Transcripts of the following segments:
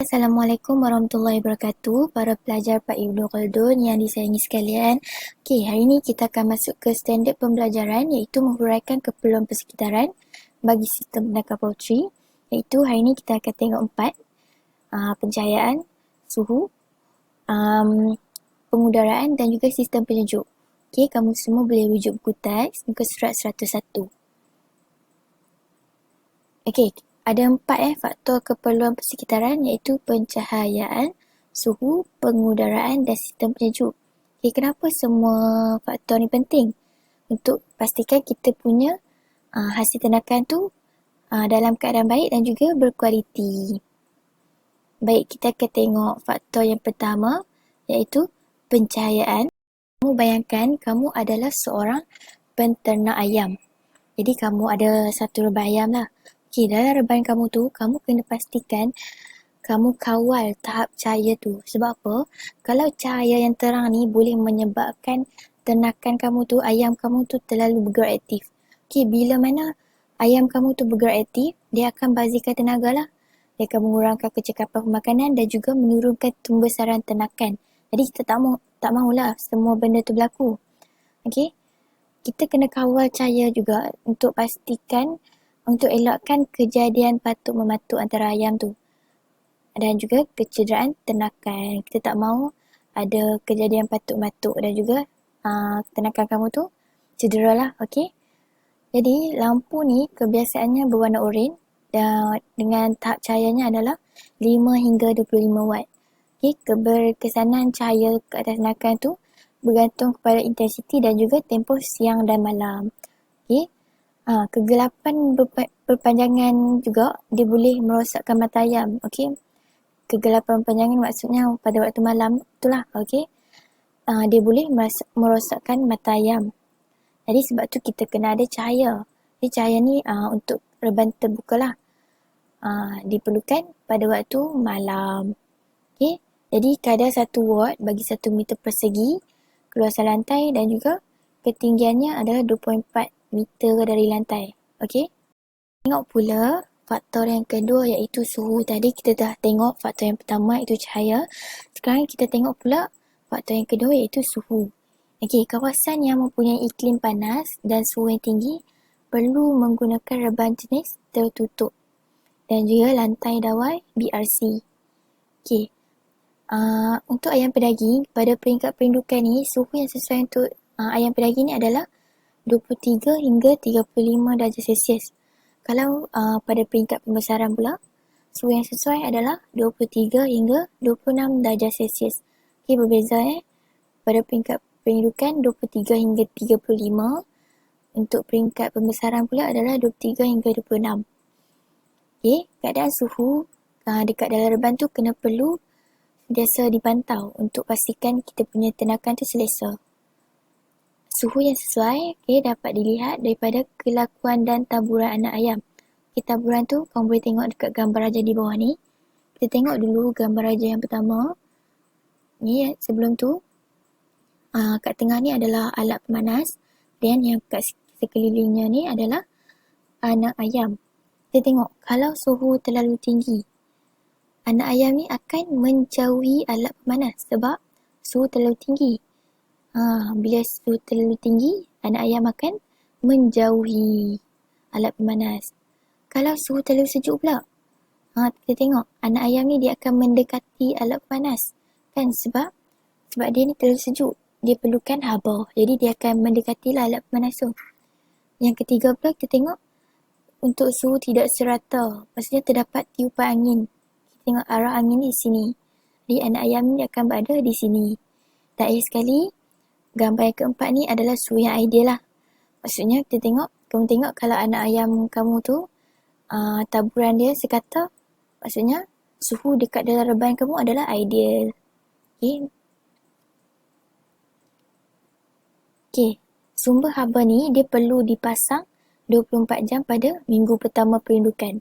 Assalamualaikum warahmatullahi wabarakatuh, para pelajar Pak Ibnu Khaldun yang disayangi sekalian. Okey, hari ini kita akan masuk ke standard pembelajaran iaitu menghuraikan keperluan persekitaran bagi sistem penakar poultry. Iaitu hari ini kita akan tengok 4, pencahayaan, suhu, pengudaraan dan juga sistem penyejuk. Okey, kamu semua boleh rujuk buku teks muka surat 101. Okey, ada 4 faktor keperluan persekitaran iaitu pencahayaan, suhu, pengudaraan dan sistem penyejuk. Okey, kenapa semua faktor ni penting? Untuk pastikan kita punya hasil ternakan tu dalam keadaan baik dan juga berkualiti. Baik, kita akan tengok faktor yang pertama iaitu pencahayaan. Kamu bayangkan kamu adalah seorang penternak ayam. Jadi kamu ada satu rebah ayam lah. Okey, dalam rebahan kamu tu, kamu kena pastikan kamu kawal tahap cahaya tu. Sebab apa? Kalau cahaya yang terang ni boleh menyebabkan ternakan kamu tu, ayam kamu tu terlalu bergerak aktif. Okey, bila mana ayam kamu tu bergerak aktif, dia akan bazirkan tenaga lah. Dia akan mengurangkan kecekapan pemakanan dan juga menurunkan pembesaran ternakan. Jadi kita tak mahulah semua benda tu berlaku. Okey? Kita kena kawal cahaya juga untuk pastikan, untuk elakkan kejadian patuk mematuk antara ayam tu. Dan juga kecederaan ternakan. Kita tak mahu ada kejadian patuk matuk dan juga ternakan kamu tu cedera lah, okey? Jadi lampu ni kebiasaannya berwarna oranye dan dengan tahap cahayanya adalah 5 hingga 25 watt. Okey, keberkesanan cahaya ke atas ternakan tu bergantung kepada intensiti dan juga tempoh siang dan malam. Okey. Kegelapan berpanjangan juga dia boleh merosakkan mata ayam. Okey. Kegelapan berpanjangan maksudnya pada waktu malam itulah. Okey. Dia boleh merosakkan mata ayam. Jadi sebab tu kita kena ada cahaya. Jadi cahaya ni untuk reban terbuka lah. Diperlukan pada waktu malam. Okey. Jadi kadar 1 watt bagi 1 meter persegi keluasan lantai dan juga ketinggiannya adalah 2.4 meter dari lantai. Okey. Tengok pula faktor yang kedua iaitu suhu. Tadi kita dah tengok faktor yang pertama iaitu cahaya. Sekarang kita tengok pula faktor yang kedua iaitu suhu. Okey, kawasan yang mempunyai iklim panas dan suhu yang tinggi perlu menggunakan reban jenis tertutup dan juga lantai dawai BRC. Okey. Untuk ayam pedaging, pada peringkat perindukan ni, suhu yang sesuai untuk ayam pedaging ni adalah 23 hingga 35 darjah Celsius. Kalau pada peringkat pembesaran pula, suhu yang sesuai adalah 23 hingga 26 darjah Celsius. Okey, berbeza pada peringkat perindukan 23 hingga 35. Untuk peringkat pembesaran pula adalah 23 hingga 26. Okey, keadaan suhu dekat dalam reban tu perlu biasa dipantau untuk pastikan kita punya ternakan tu selesa. Suhu yang sesuai dapat dilihat daripada kelakuan dan taburan anak ayam. Taburan tu kamu boleh tengok dekat gambar raja di bawah ni. Kita tengok dulu gambar raja yang pertama. Ni sebelum tu kat tengah ni adalah alat pemanas dan yang kat sekelilingnya ni adalah anak ayam. Kita tengok kalau suhu terlalu tinggi, anak ayam ni akan menjauhi alat pemanas sebab suhu terlalu tinggi. Bila suhu terlalu tinggi, anak ayam akan menjauhi alat pemanas. Kalau suhu terlalu sejuk pula, kita tengok anak ayam ni dia akan mendekati alat pemanas. Kan sebab dia ni terlalu sejuk. Dia perlukan haba. Jadi dia akan mendekatilah alat pemanas tu. Yang ketiga pula kita tengok untuk suhu tidak serata. Maksudnya terdapat tiupan angin. Kita tengok arah angin di sini. Jadi anak ayam ni akan berada di sini. Dan akhir sekali, gambar yang keempat ni adalah suhu yang ideal lah. Maksudnya kamu tengok kalau anak ayam kamu tu taburan dia sekata, maksudnya suhu dekat dalam reban kamu adalah ideal. Okey. Sumber haba ni dia perlu dipasang 24 jam pada minggu pertama perindukan.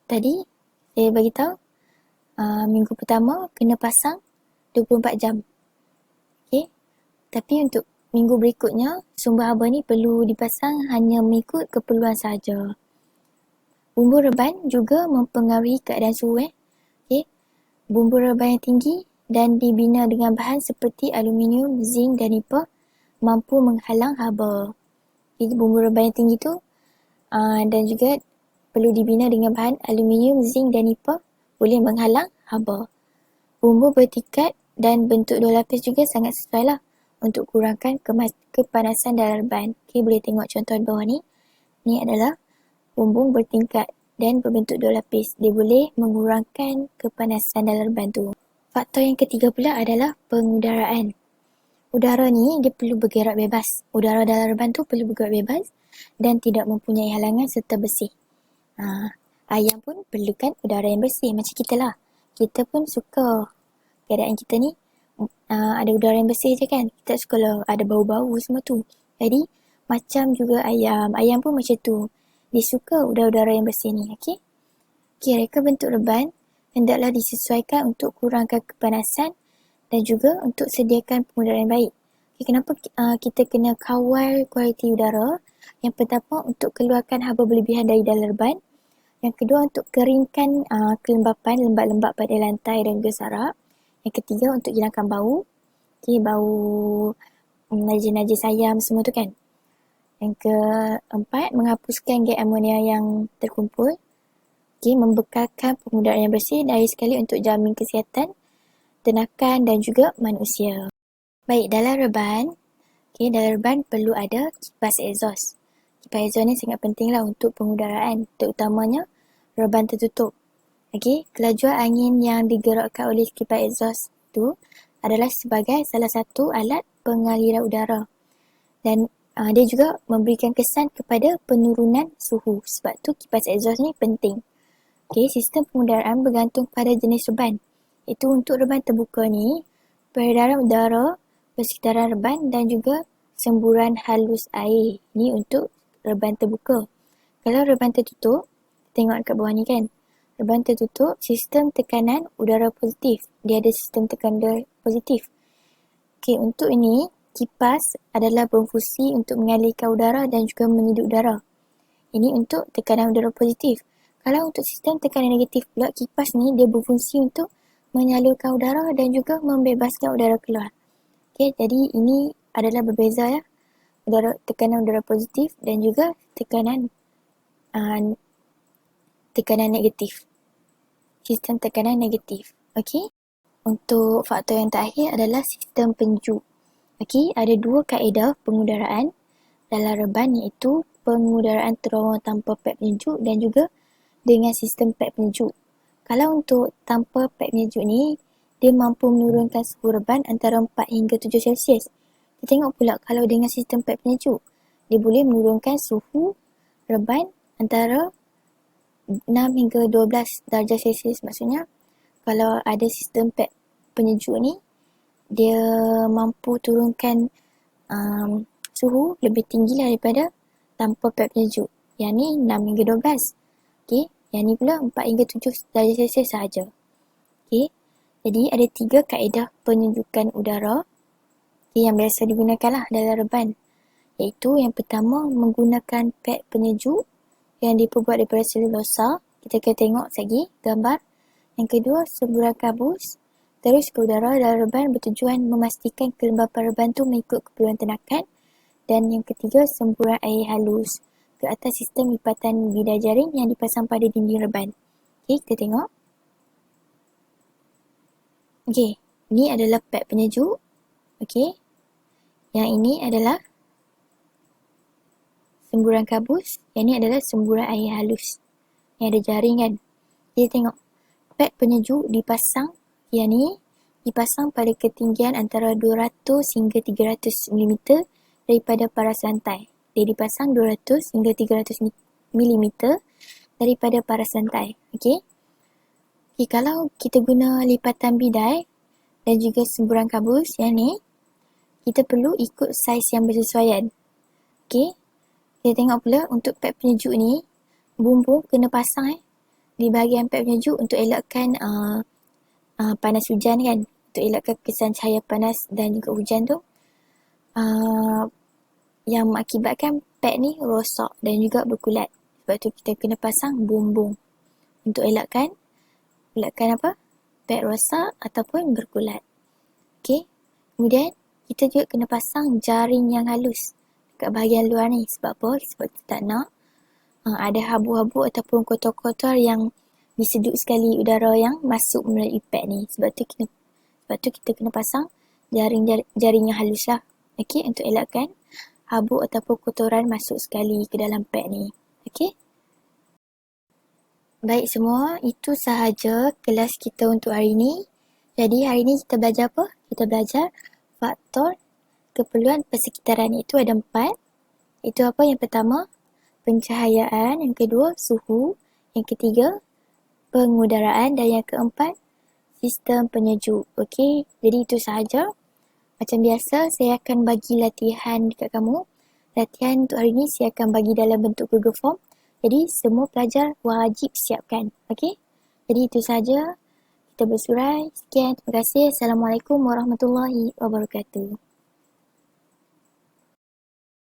Tadi saya bagi tahu minggu pertama kena pasang 24 jam. Okey. Tapi untuk minggu berikutnya, sumber haba ni perlu dipasang hanya mengikut keperluan sahaja. Bumbu reban juga mempengaruhi keadaan suhu. Okay. Bumbu reban yang tinggi dan dibina dengan bahan seperti aluminium, zinc dan nipah mampu menghalang haba. Jadi bumbu reban yang tinggi tu dan juga perlu dibina dengan bahan aluminium, zinc dan nipah boleh menghalang haba. Bumbu bertingkat dan bentuk dua lapis juga sangat sesuai lah untuk kurangkan kepanasan dalam reban. Okay, boleh tengok contoh di bawah ni. Ni adalah bumbu bertingkat dan berbentuk dua lapis. Dia boleh mengurangkan kepanasan dalam reban tu. Faktor yang ketiga pula adalah pengudaraan. Udara ni dia perlu bergerak bebas. Udara dalam reban tu perlu bergerak bebas dan tidak mempunyai halangan serta bersih. Ayam pun perlukan udara yang bersih macam kita lah. Kita pun suka keadaan kita ni ada udara yang bersih je kan. Kita suka lah ada bau-bau semua tu. Jadi macam juga ayam. Ayam pun macam tu. Dia suka udara-udara yang bersih ni. Okay? Okay, reka bentuk reban hendaklah disesuaikan untuk kurangkan kepanasan dan juga untuk sediakan pengudaraan yang baik. Okay, kenapa kita kena kawal kualiti udara? Yang pertama untuk keluarkan haba berlebihan dari dalam reban. Yang kedua untuk keringkan kelembapan lembap-lembap pada lantai dan juga sarap. Yang ketiga untuk hilangkan bau. Okay, bau najis-najis ayam semua tu kan. Yang keempat menghapuskan gas amonia yang terkumpul. Okay, membekalkan pengudaraan yang bersih dari sekali untuk jamin kesihatan ternakan dan juga manusia. Baik, dalam reban perlu ada kipas exhaust. Kipas exhaust ni sangat penting lah untuk pengudaraan, terutamanya reban tertutup. Okay, kelajuan angin yang digerakkan oleh kipas exhaust tu adalah sebagai salah satu alat pengaliran udara. Dan dia juga memberikan kesan kepada penurunan suhu. Sebab tu kipas exhaust ni penting. Okay, sistem pengudaraan bergantung pada jenis reban. Itu untuk reban terbuka ni, peredaran udara persekitaran reban dan juga semburan halus air. Ni untuk reban terbuka. Kalau reban tertutup, tengok kat bawah ni kan. Reban tertutup, sistem tekanan udara positif. Dia ada sistem tekanan udara positif. Okay, untuk ini, kipas adalah berfungsi untuk mengalirkan udara dan juga menyeduh udara. Ini untuk tekanan udara positif. Kalau untuk sistem tekanan negatif pula, kipas ni dia berfungsi untuk menyalurkan udara dan juga membebaskan udara keluar. Okay, jadi ini adalah berbeza ya. Tekanan udara positif dan juga tekanan negatif. Sistem tekanan negatif. Okay. Untuk faktor yang terakhir adalah sistem penyejuk. Okay, ada dua kaedah pengudaraan dalam reban iaitu pengudaraan terowong tanpa pad penyejuk dan juga dengan sistem pad penyejuk. Kalau untuk tanpa pad penyejuk ni, dia mampu menurunkan suhu reban antara 4 hingga 7 Celsius. Kita tengok pula kalau dengan sistem pad penyejuk, dia boleh menurunkan suhu reban antara 6 hingga 12 darjah Celsius. Maksudnya, kalau ada sistem pad penyejuk ni, dia mampu turunkan suhu lebih tinggi daripada tanpa pad penyejuk. Yang ni 6 hingga 12. Okay. Yang ni pula 4 hingga 7 darjah Celsius sahaja. Okay. Jadi ada 3 kaedah penyejukan udara yang biasa digunakan lah dalam reban. Iaitu yang pertama menggunakan pad penyejuk yang diperbuat daripada selulosa. Kita akan tengok lagi gambar. Yang kedua, semburan kabus terus ke udara dalam reban bertujuan memastikan kelembapan reban tu mengikut keperluan ternakan. Dan yang ketiga, semburan air halus ke atas sistem lipatan bidah jaring yang dipasang pada dinding reban. Okey, kita tengok. Okey, ini adalah pad penyejuk. Okey. Yang ini adalah semburan kabus. Yang ini adalah semburan air halus. Yang ada jaring kan. Kita tengok. Pad penyejuk dipasang. Yang ni dipasang pada ketinggian antara 200 hingga 300 mm daripada paras lantai. Dia dipasang 200 hingga 300 mm daripada paras lantai. Okey. Okay, kalau kita guna lipatan bidai dan juga semburan kabus yang ni, kita perlu ikut saiz yang bersesuaian. Okey. Kita tengok pula untuk pad penyejuk ni, bumbung kena pasang di bahagian pad penyejuk untuk elakkan panas hujan kan. Untuk elakkan kesan cahaya panas dan juga hujan tu. Yang mengakibatkan pad ni rosak dan juga berkulat. Sebab tu kita kena pasang bumbung untuk elakkan apa? Pad rosak ataupun berkulat. Okey. Kemudian kita juga kena pasang jaring yang halus dekat bahagian luar ni. Sebab apa? Sebab kita tak nak ada habu-habu ataupun kotor-kotor yang disedut sekali udara yang masuk melalui pad ni. Sebab tu kita kena pasang jaring yang halus lah. Okey, untuk elakkan habu ataupun kotoran masuk sekali ke dalam pad ni. Okey. Baik semua, itu sahaja kelas kita untuk hari ini. Jadi hari ini kita belajar apa? Kita belajar faktor keperluan persekitaran, iaitu ada 4. Itu apa? Yang pertama, pencahayaan. Yang kedua, suhu. Yang ketiga, pengudaraan. Dan yang keempat, sistem penyejuk. Okey, jadi itu sahaja. Macam biasa, saya akan bagi latihan dekat kamu. Latihan untuk hari ini saya akan bagi dalam bentuk Google Form. Jadi semua pelajar wajib siapkan. Okey? Jadi itu saja. Kita bersurai. Sekian. Terima kasih. Assalamualaikum warahmatullahi wabarakatuh.